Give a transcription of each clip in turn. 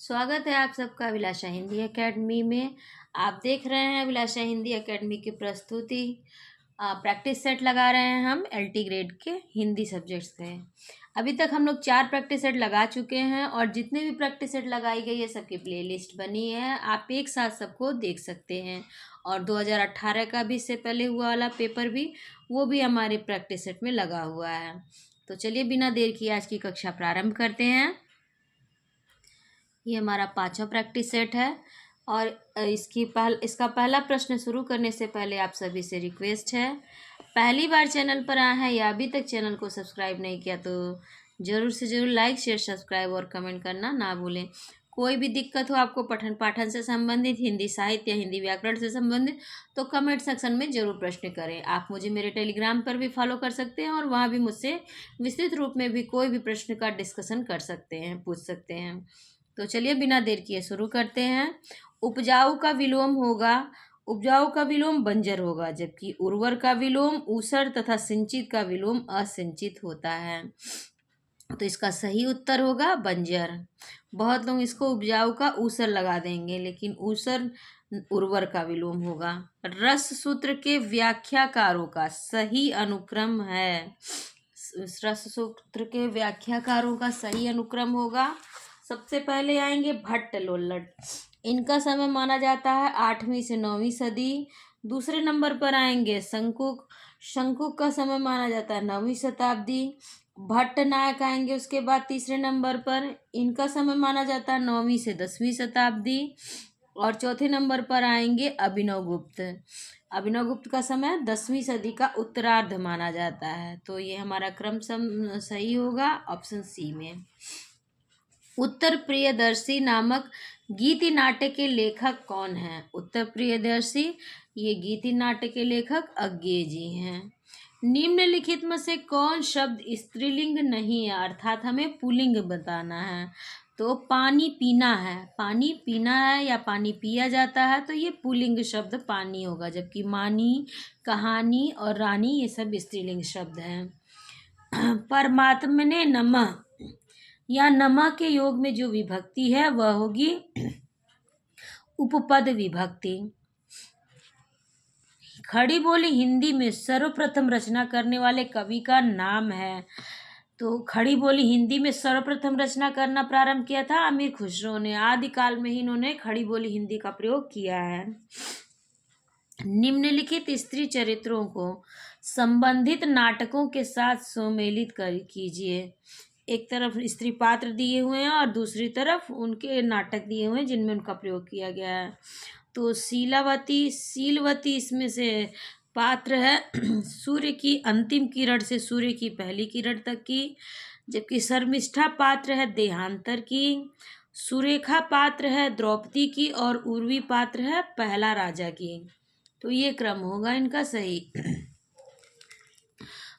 स्वागत है आप सबका अभिलाषा हिंदी एकेडमी में। आप देख रहे हैं अभिलाषा हिंदी एकेडमी की प्रस्तुति। प्रैक्टिस सेट लगा रहे हैं हम एलटी ग्रेड के हिंदी सब्जेक्ट्स के। अभी तक हम लोग 4 प्रैक्टिस सेट लगा चुके हैं और जितने भी प्रैक्टिस सेट लगाई गई है सबकी प्लेलिस्ट बनी है, आप एक साथ सबको देख सकते हैं। और 2018 का भी इससे पहले हुआ वाला पेपर भी, वो भी हमारे प्रैक्टिस सेट में लगा हुआ है। तो चलिए बिना देर किए आज की कक्षा प्रारंभ करते हैं। ये हमारा 5वां प्रैक्टिस सेट है और इसका पहला प्रश्न शुरू करने से पहले आप सभी से रिक्वेस्ट है, पहली बार चैनल पर आए हैं या अभी तक चैनल को सब्सक्राइब नहीं किया तो ज़रूर से ज़रूर लाइक शेयर सब्सक्राइब और कमेंट करना ना भूलें। कोई भी दिक्कत हो आपको पठन पाठन से संबंधित, हिंदी साहित्य या हिंदी व्याकरण से संबंधित, तो कमेंट सेक्शन में ज़रूर प्रश्न करें। आप मुझे मेरे टेलीग्राम पर भी फॉलो कर सकते हैं और वहाँ भी मुझसे विस्तृत रूप में भी कोई भी प्रश्न का डिस्कशन कर सकते हैं, पूछ सकते हैं। तो चलिए बिना देर किए शुरू करते हैं। उपजाऊ का विलोम होगा, उपजाऊ का विलोम बंजर होगा, जबकि उर्वर का विलोम ऊसर तथा सिंचित का विलोम असिंचित होता है। तो इसका सही उत्तर होगा बंजर। बहुत लोग इसको उपजाऊ का ऊसर लगा देंगे, लेकिन ऊसर उर्वर का विलोम होगा। रस सूत्र के व्याख्याकारों का सही अनुक्रम है, रस सूत्र के व्याख्याकारों का सही अनुक्रम होगा। सबसे पहले आएंगे भट्ट लोल्लट, इनका समय माना जाता है 8वीं से 9वीं सदी। दूसरे नंबर पर आएंगे शंकुक, शंकुक का समय माना जाता है 9वीं शताब्दी। भट्ट नायक आएंगे उसके बाद तीसरे नंबर पर, इनका समय माना जाता है 9वीं से 10वीं शताब्दी। और चौथे नंबर पर आएंगे अभिनव गुप्त, अभिनव गुप्त का समय 10वीं सदी का उत्तरार्ध माना जाता है। तो ये हमारा क्रम सही होगा ऑप्शन सी में। उत्तर प्रियदर्शी नामक गीति नाट्य के लेखक कौन हैं? उत्तर प्रियदर्शी ये गीति नाट्य के लेखक अज्ञेय जी हैं। निम्नलिखित में से कौन शब्द स्त्रीलिंग नहीं है, अर्थात हमें पुल्लिंग बताना है। तो पानी पीना है, पानी पीना है या पानी पिया जाता है, तो ये पुल्लिंग शब्द पानी होगा, जबकि मानी, कहानी और रानी ये सब स्त्रीलिंग शब्द हैं। परमात्मने नमः या नमः के योग में जो विभक्ति है वह होगी उपपद विभक्ति। खड़ी बोली हिंदी में सर्वप्रथम रचना करने वाले कवि का नाम है। तो खड़ी बोली हिंदी में सर्वप्रथम रचना करना प्रारंभ किया था अमीर खुसरो ने। आदिकाल में ही इन्होंने खड़ी बोली हिंदी का प्रयोग किया है। निम्नलिखित स्त्री चरित्रों को संबंधित नाटकों के साथ सुमेलित कीजिए। एक तरफ स्त्री पात्र दिए हुए हैं और दूसरी तरफ उनके नाटक दिए हुए हैं जिनमें उनका प्रयोग किया गया है। तो शीलवती इसमें से पात्र है सूर्य की अंतिम किरण से सूर्य की पहली किरण तक की, जबकि शर्मिष्ठा पात्र है देहांतर की, सुरेखा पात्र है द्रौपदी की और उर्वी पात्र है पहला राजा की। तो ये क्रम होगा इनका सही।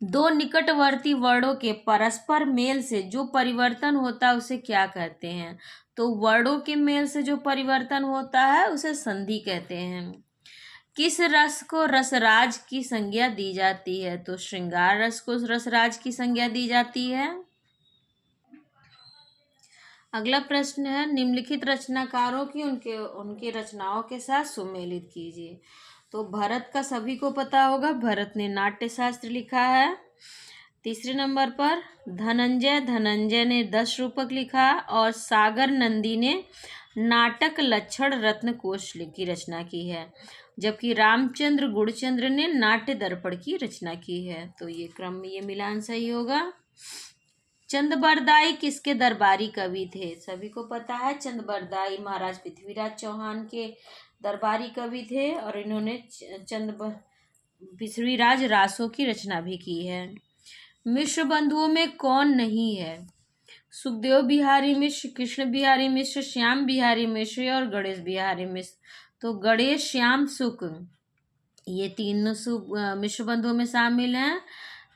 दो निकटवर्ती वर्णों के परस्पर मेल से जो परिवर्तन होता है उसे क्या कहते हैं? तो वर्णों के मेल से जो परिवर्तन होता है उसे संधि कहते हैं। किस रस को रसराज की संज्ञा दी जाती है? तो श्रृंगार रस को रसराज की संज्ञा दी जाती है। अगला प्रश्न है, निम्नलिखित रचनाकारों की उनके रचनाओं के साथ सुमेलित कीजिए। तो भरत का सभी को पता होगा, भरत ने नाट्य शास्त्र लिखा है। तीसरे नंबर पर धनंजय ने 10 रूपक लिखा और सागर नंदी ने नाटक लक्षण रत्न कोश की रचना की है, जबकि रामचंद्र गुणचंद्र ने नाट्य दर्पण की रचना की है। तो ये क्रम में ये मिलान सही होगा। चंद किसके दरबारी कवि थे? सभी को पता है चंद महाराज पृथ्वीराज चौहान के दरबारी कवि थे और इन्होंने पृथ्वीराज रासों की रचना भी की है। मिश्र बंधुओं में कौन नहीं है? सुखदेव बिहारी मिश्र, कृष्ण बिहारी मिश्र, श्याम बिहारी मिश्र और गणेश बिहारी मिश्र। तो गणेश, श्याम, सुख ये तीनों मिश्र बंधुओं में शामिल हैं।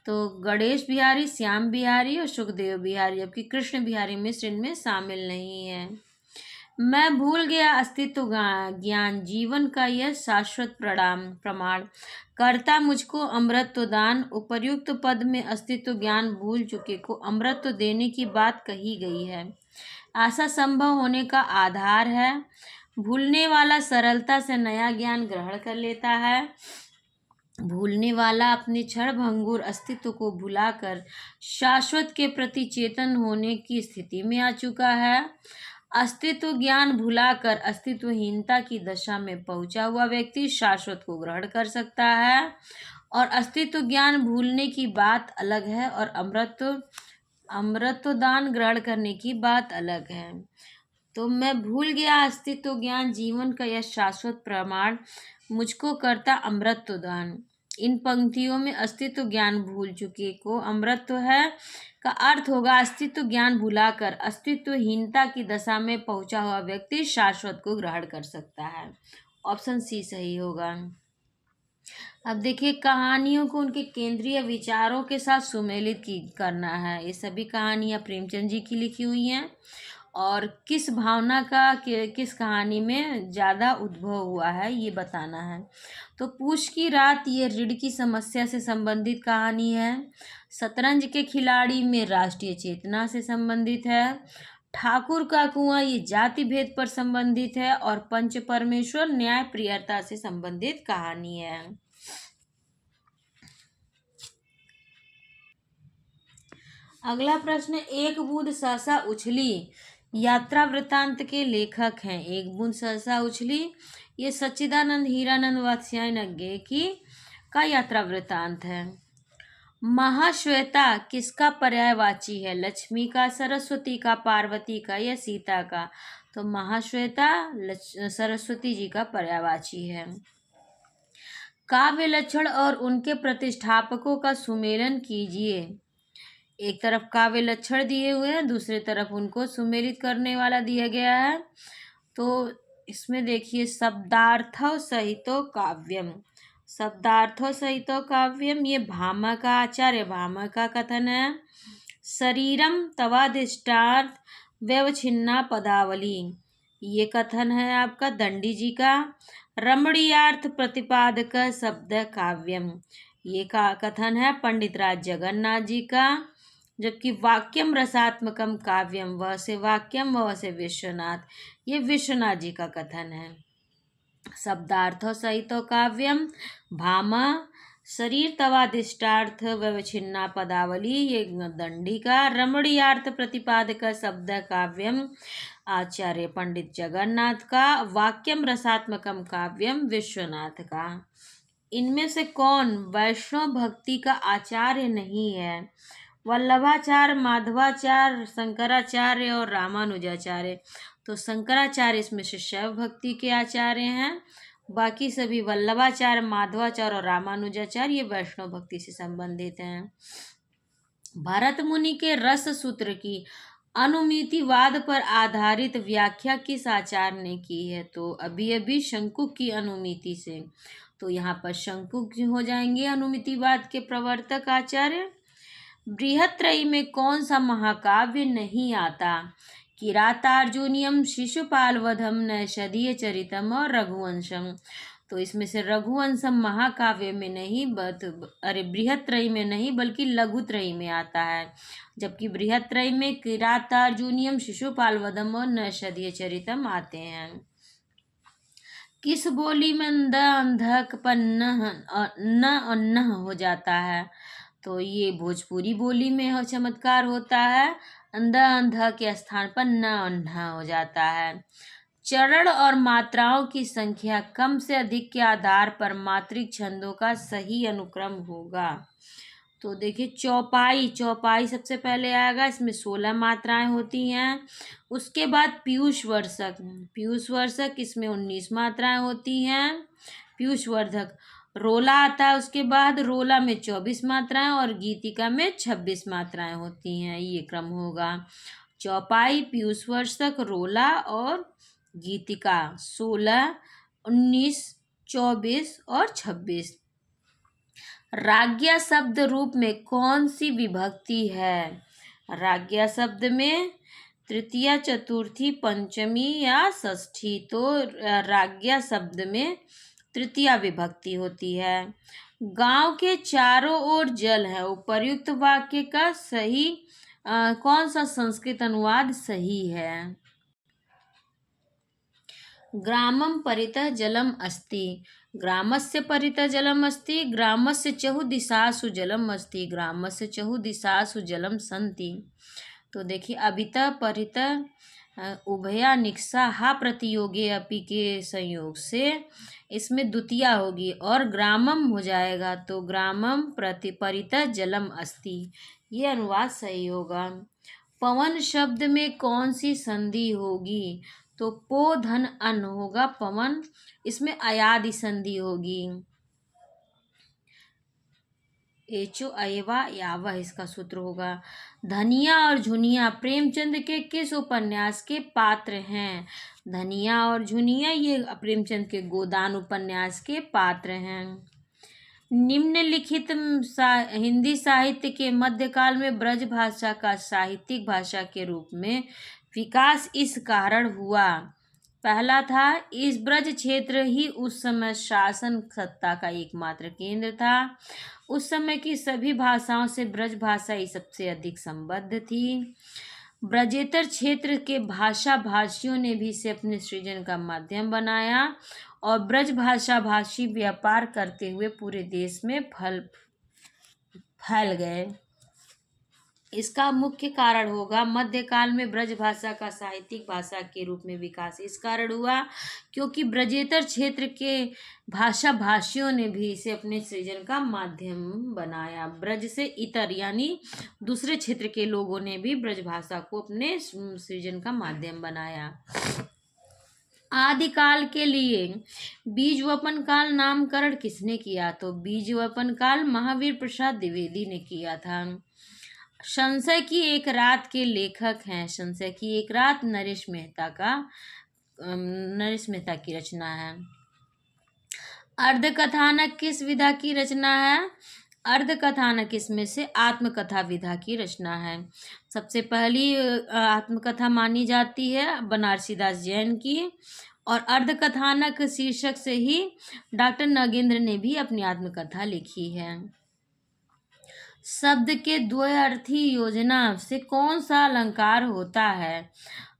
तो गणेश बिहारी, श्याम बिहारी और सुखदेव बिहारी, जबकि कृष्ण बिहारी मिश्र इनमें शामिल नहीं है। मैं भूल गया अस्तित्व ज्ञान जीवन का यह शाश्वत प्रमाण, करता मुझको अमृतत्व दान, उपर्युक्त पद में अस्तित्व ज्ञान भूल चुके को अमृतत्व देने की बात कही गई है। आशा संभव होने का आधार है। भूलने वाला सरलता से नया ज्ञान ग्रहण कर लेता है। भूलने वाला अपने क्षणभंगुर अस्तित्व को भुलाकर शाश्वत के प्रति चेतन होने की स्थिति में आ चुका है। अस्तित्व ज्ञान भुलाकर अस्तित्वहीनता की दशा में पहुंचा हुआ व्यक्ति शाश्वत को ग्रहण कर सकता है। और अस्तित्व ज्ञान भूलने की बात अलग है और अमृत दान ग्रहण करने की बात अलग है। तो मैं भूल गया अस्तित्व ज्ञान जीवन का यह शाश्वत प्रमाण मुझको करता अमृत दान। इन पंक्तियों में अस्तित्व ज्ञान भूल चुके को अमृत है का अर्थ होगा अस्तित्व ज्ञान भुलाकर अस्तित्वहीनता की दशा में पहुंचा हुआ व्यक्ति शाश्वत को ग्रहण कर सकता है। ऑप्शन सी सही होगा। अब देखिए, कहानियों को उनके केंद्रीय विचारों के साथ सुमेलित करना है। ये सभी कहानियाँ प्रेमचंद जी की लिखी हुई हैं और किस भावना का किस कहानी में ज़्यादा उद्भव हुआ है ये बताना है। तो पूछ की रात ये ऋण की समस्या से संबंधित कहानी है। शतरंज के खिलाड़ी में राष्ट्रीय चेतना से संबंधित है। ठाकुर का कुआं ये जाति भेद पर संबंधित है और पंच परमेश्वर न्याय प्रियता से संबंधित कहानी है। अगला प्रश्न, एक बूंद सहसा उछली यात्रा वृत्तांत के लेखक हैं। एक बूंद सहसा उछली ये सच्चिदानंद हीरानंद वात्स्यायन की का यात्रा वृत्तांत है। महाश्वेता किसका पर्यायवाची है? लक्ष्मी का, सरस्वती का, पार्वती का या सीता का? तो महाश्वेता सरस्वती जी का पर्यायवाची है। काव्य लक्षण और उनके प्रतिष्ठापकों का सुमेलन कीजिए। एक तरफ काव्य लक्षण दिए हुए हैं, दूसरी तरफ उनको सुमेलित करने वाला दिया गया है। तो इसमें देखिए, शब्दार्थो सहितो काव्यम, शब्दार्थो सहितो काव्यम ये भामा का, आचार्य भामा का कथन है। शरीरम तवाधिष्ठार्थ व्यवच्छिन्ना पदावली ये कथन है आपका दंडी जी का। रमणीयार्थ प्रतिपादक शब्द काव्यम ये का कथन है पंडित राज जगन्नाथ जी का। जबकि वाक्यम रसात्मकम काव्यम वह से वाक्यम वह से विश्वनाथ ये विश्वनाथ जी का कथन है। शब्दार्थो सहितो काव्यम भामा, शरीर तवाधिष्ठार्थ व्यवच्छिन्ना पदावली ये दंडी का। रमणीयार्थ प्रतिपादक शब्द काव्यम आचार्य पंडित जगन्नाथ का। वाक्यम रसात्मकम काव्यम विश्वनाथ का। इनमें से कौन वैष्णव भक्ति का आचार्य नहीं है? वल्लभाचार्य, माधवाचार्य, शंकराचार्य और रामानुजाचार्य। तो शंकराचार्य इसमें से शैव भक्ति के आचार्य हैं। बाकी सभी वल्लभाचार्य, माधवाचार्य और रामानुजाचार्य ये वैष्णव भक्ति से संबंधित हैं। भरत मुनि के रस सूत्र की अनुमितिवाद पर आधारित व्याख्या किस आचार्य ने की है? तो अभी शंकु की अनुमिति से। तो यहाँ पर शंकु हो जाएंगे अनुमितिवाद के प्रवर्तक आचार्य। बृहत्त्रयी में कौन सा महाकाव्य नहीं आता? किरातार्जुनीयम, शिशुपाल वधम, नैषधीय चरितम और रघुवंशम। तो इसमें से रघुवंशम महाकाव्य में नहीं बृहत्त्रयी में नहीं बल्कि लघुत्रयी में आता है। जबकि बृहत्त्रयी में किरातार्जुनीयम, शिशुपाल वधम और नैषधीय चरितम आते हैं। किस बोली में द अंधक पर न हो जाता है? तो ये भोजपुरी बोली में हो चमत्कार होता है। अंधा के स्थान पर न अन्हा हो जाता है। चरण और मात्राओं की संख्या कम से अधिक के आधार पर मात्रिक छंदों का सही अनुक्रम होगा। तो देखिए, चौपाई सबसे पहले आएगा। इसमें 16 मात्राएं होती हैं। उसके बाद पीयूष वर्षक इसमें 19 मात्राएं होती हैं। पीयूषवर्धक रोला आता है। उसके बाद रोला में 24 मात्राएं और गीतिका में 26 मात्राएं होती हैं। ये क्रम होगा। चौपाई, पीयूषवर्षक, रोला और गीतिका 16, 19, 24 और 26। राज्ञा शब्द रूप में कौन सी विभक्ति है? राज्ञा शब्द में तृतीया, चतुर्थी, पंचमी या षष्ठी। तो राज्ञा शब्द में तृतीया विभक्ति होती है। गांव के चारों ओर जल है। उपर्युक्त वाक्य का सही कौन सा संस्कृत अनुवाद सही है? ग्रामं परितः जलम अस्ति, ग्रामस्य परितः जलम अस्ति, ग्रामस्य चहुदिशासु जलम अस्ति, ग्रामस्य चहुदिशासु जलम सन्ति। तो देखिए अभितः परितः उभया निक्सा हा प्रतियोगे अपि के संयोग से इसमें द्वितीया होगी और ग्रामम हो जाएगा, तो ग्रामम प्रति परितः जलम अस्ति, ये अनुवाद सही होगा। पवन शब्द में कौन सी संधि होगी? तो पो धन अन होगा पवन, इसमें अयादि संधि होगी। एचो अयवा यावह इसका सूत्र होगा। धनिया और झुनिया प्रेमचंद के किस उपन्यास के पात्र हैं? धनिया और झुनिया ये प्रेमचंद के गोदान उपन्यास के पात्र हैं। निम्नलिखित हिंदी साहित्य के मध्यकाल में ब्रज भाषा का साहित्यिक भाषा के रूप में विकास इस कारण हुआ। पहला था, इस ब्रज क्षेत्र ही उस समय शासन सत्ता का एकमात्र केंद्र था। उस समय की सभी भाषाओं से ब्रज भाषा ही सबसे अधिक संबद्ध थी। ब्रजेतर क्षेत्र के भाषा भाषियों ने भी इसे अपने सृजन का माध्यम बनाया और ब्रज भाषा भाषी व्यापार करते हुए पूरे देश में फैल गए। इसका मुख्य कारण होगा मध्यकाल में ब्रज भाषा का साहित्यिक भाषा के रूप में विकास इस कारण हुआ क्योंकि ब्रजेतर क्षेत्र के भाषा भाषियों ने भी इसे अपने सृजन का माध्यम बनाया। ब्रज से इतर यानी दूसरे क्षेत्र के लोगों ने भी ब्रज भाषा को अपने सृजन का माध्यम बनाया। आदिकाल के लिए बीजवपन काल नामकरण किसने किया? तो बीजवपन काल महावीर प्रसाद द्विवेदी ने किया था। संशय की एक रात के लेखक हैं। संशय की एक रात नरेश मेहता की रचना है। अर्धकथानक किस विधा की रचना है? अर्धकथानक इसमें से आत्मकथा विधा की रचना है। सबसे पहली आत्मकथा मानी जाती है बनारसी दास जैन की और अर्धकथानक शीर्षक से ही डॉक्टर नगेंद्र ने भी अपनी आत्मकथा लिखी है। शब्द के द्वयार्थी योजना से कौन सा अलंकार होता है?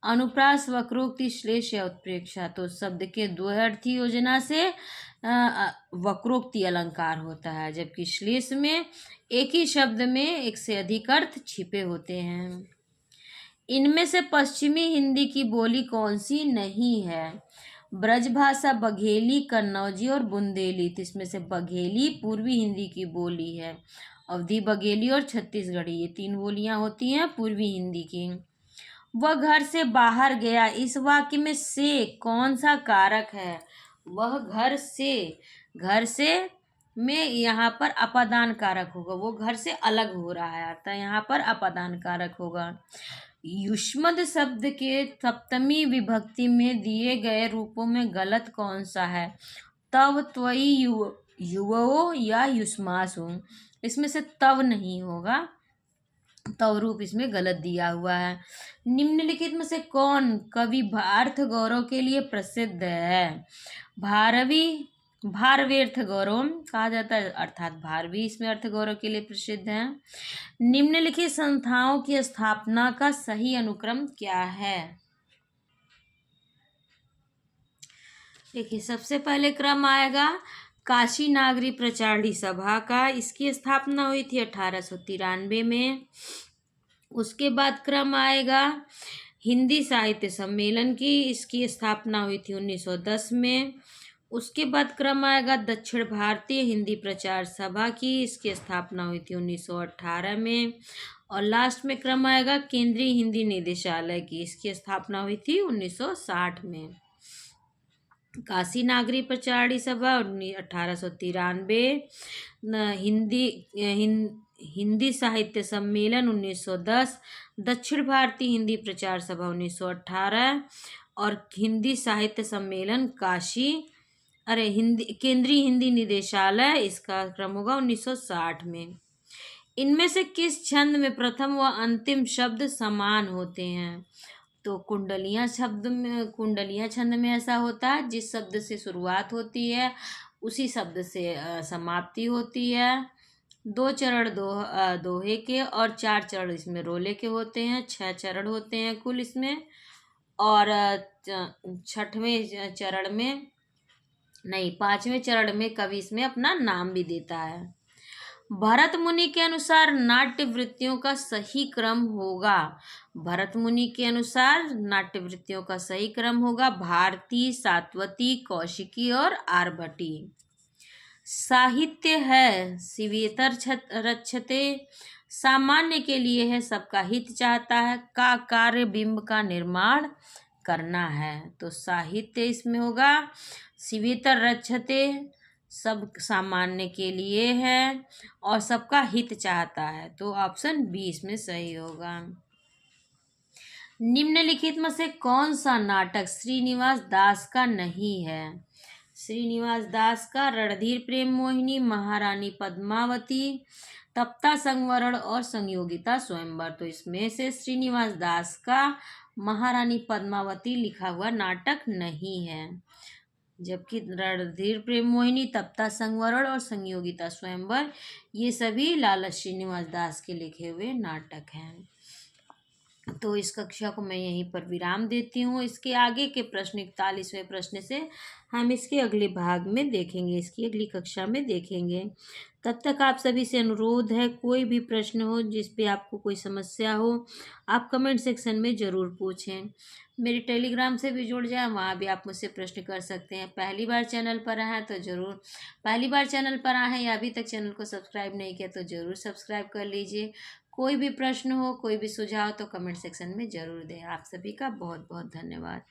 अनुप्रास, वक्रोक्ति, श्लेष या उत्प्रेक्षा। तो शब्द के द्वयार्थी योजना से वक्रोक्ति अलंकार होता है, जबकि श्लेष में एक ही शब्द में एक से अधिक अर्थ छिपे होते हैं। इनमें से पश्चिमी हिंदी की बोली कौन सी नहीं है? ब्रजभाषा, बघेली, कन्नौजी और बुंदेली। तो इसमें से बघेली पूर्वी हिंदी की बोली है। अवधी बघेली और छत्तीसगढ़ी ये तीन बोलियां होती हैं पूर्वी हिंदी की। वह घर से बाहर गया, इस वाक्य में से कौन सा कारक है? वह घर से में यहाँ पर अपादान कारक होगा, वो घर से अलग हो रहा है अर्थात यहाँ पर अपादान कारक होगा। युष्मद शब्द के सप्तमी विभक्ति में दिए गए रूपों में गलत कौन सा है? तव, त्वयि, युवो या युष्मासु। इसमें से तव नहीं होगा, तव रूप इसमें गलत दिया हुआ है। निम्नलिखित में से कौन कवि अर्थ गौरव के लिए प्रसिद्ध है? भारवी अर्थ गौरव कहा जाता है अर्थात भारवी इसमें अर्थ गौरव के लिए प्रसिद्ध है। निम्नलिखित संस्थाओं की स्थापना का सही अनुक्रम क्या है? देखिए सबसे पहले क्रम आएगा काशी नागरी प्रचारणी सभा का, इसकी स्थापना हुई थी 1893 में। उसके बाद क्रम आएगा हिंदी साहित्य सम्मेलन की, इसकी स्थापना हुई थी 1910 में। उसके बाद क्रम आएगा दक्षिण भारतीय हिंदी प्रचार सभा की, इसकी स्थापना हुई थी 1918 में। और लास्ट में क्रम आएगा केंद्रीय हिंदी निदेशालय की, इसकी स्थापना हुई थी 1960 में। काशी नागरी प्रचारणी सभा 1893, हिंदी साहित्य सम्मेलन 1910, दक्षिण भारतीय हिंदी प्रचार सभा 1918 और हिंदी साहित्य सम्मेलन केंद्रीय हिंदी निदेशालय, इसका क्रम होगा 1960 में। इनमें से किस छंद में प्रथम व अंतिम शब्द समान होते हैं? तो कुंडलियाँ छंद में ऐसा होता है जिस शब्द से शुरुआत होती है उसी शब्द से समाप्ति होती है। 2 चरण दोहे के और 4 चरण इसमें रोले के होते हैं। 6 चरण होते हैं कुल इसमें। और छठवें चरण में नहीं, 5वें चरण में कवि इसमें अपना नाम भी देता है। भरत मुनि के अनुसार नाट्य वृत्तियों का सही क्रम होगा। भरत मुनि के अनुसार नाट्य वृत्तियों का सही क्रम होगा भारती, सात्वती, कौशिकी और आर्भटी। साहित्य है शिवेतर रक्षते, सामान्य के लिए है, सबका हित चाहता है, का कार्य बिंब का निर्माण करना है। तो साहित्य इसमें होगा शिवेतर रक्षते, सब सामान्य के लिए है और सबका हित चाहता है। तो ऑप्शन बी इसमें सही होगा। निम्नलिखित में से कौन सा नाटक श्रीनिवास दास का नहीं है? श्रीनिवास दास का रणधीर प्रेम मोहिनी, महारानी पद्मावती, तप्ता संवरण और संयोगिता स्वयंवर। तो इसमें से श्रीनिवास दास का महारानी पद्मावती लिखा हुआ नाटक नहीं है, जबकि रणधीर प्रेम मोहिनी, तप्ता संवरण और संयोगिता स्वयंवर ये सभी लाला श्रीनिवास दास के लिखे हुए नाटक हैं। तो इस कक्षा को मैं यहीं पर विराम देती हूँ। इसके आगे के प्रश्न 41वें प्रश्न से हम इसके अगले भाग में देखेंगे, इसकी अगली कक्षा में देखेंगे। तब तक आप सभी से अनुरोध है, कोई भी प्रश्न हो जिस पे आपको कोई समस्या हो आप कमेंट सेक्शन में ज़रूर पूछें। मेरे टेलीग्राम से भी जुड़ जाए, वहाँ भी आप मुझसे प्रश्न कर सकते हैं। पहली बार चैनल पर आए हैं तो ज़रूर, पहली बार चैनल पर आए हैं या अभी तक चैनल को सब्सक्राइब नहीं किया तो ज़रूर सब्सक्राइब कर लीजिए। कोई भी प्रश्न हो, कोई भी सुझाव तो कमेंट सेक्शन में ज़रूर दें। आप सभी का बहुत बहुत धन्यवाद।